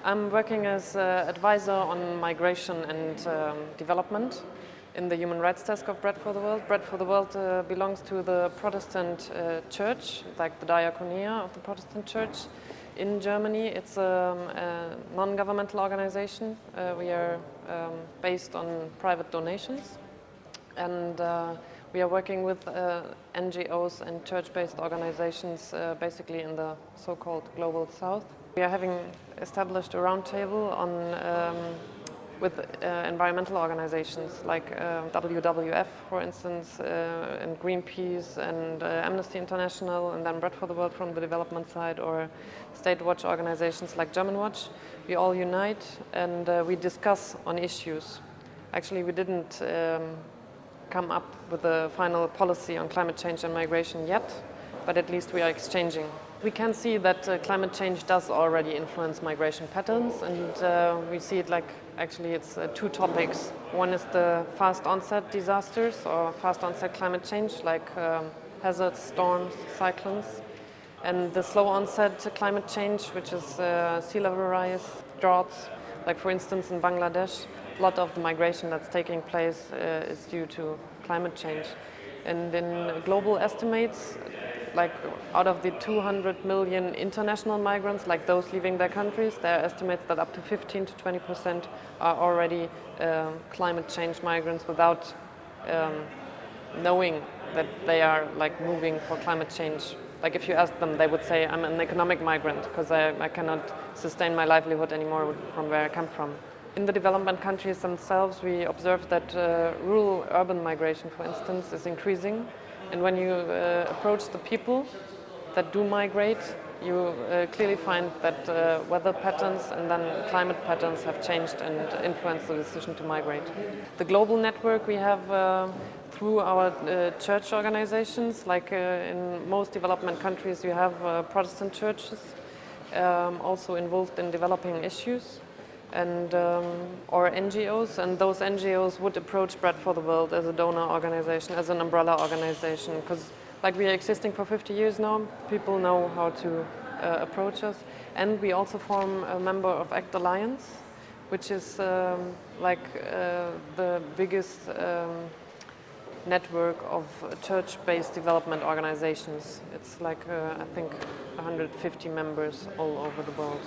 I'm working as an advisor on migration and development in the Human Rights Desk of Bread for the World. Bread for the World belongs to the Protestant church, like the diaconia of the Protestant church in Germany. It's a non-governmental organization. We are based on private donations, and we are working with NGOs and church-based organizations basically in the so-called Global South. We are having established a roundtable on with environmental organizations like WWF, for instance, and Greenpeace and Amnesty International, and then Bread for the World from the development side, or state watch organizations like German Watch. We all unite and we discuss on issues. Actually, we didn't come up with a final policy on climate change and migration yet, but at least we are exchanging. We can see that climate change does already influence migration patterns, and we see it like actually it's two topics. One is the fast onset disasters or fast onset climate change, like hazards, storms, cyclones, and the slow onset climate change, which is sea level rise, droughts. Like for instance in Bangladesh, a lot of the migration that's taking place is due to climate change. And in global estimates, like out of the 200 million international migrants, like those leaving their countries, there are estimates that up to 15 to 20% are already climate change migrants without knowing that they are like moving for climate change. Like if you ask them, they would say, I'm an economic migrant because I cannot sustain my livelihood anymore from where I come from. In the development countries themselves, we observe that rural-urban migration, for instance, is increasing. And when you approach the people that do migrate, you clearly find that weather patterns and then climate patterns have changed and influenced the decision to migrate. The global network we have through our church organizations, like in most development countries, you have Protestant churches also involved in developing issues, and or NGOs, and those NGOs would approach Bread for the World as a donor organization, as an umbrella organization, because like we are existing for 50 years now, people know how to approach us. And we also form a member of ACT Alliance, which is like the biggest network of church-based development organizations. It's like I think 150 members all over the world.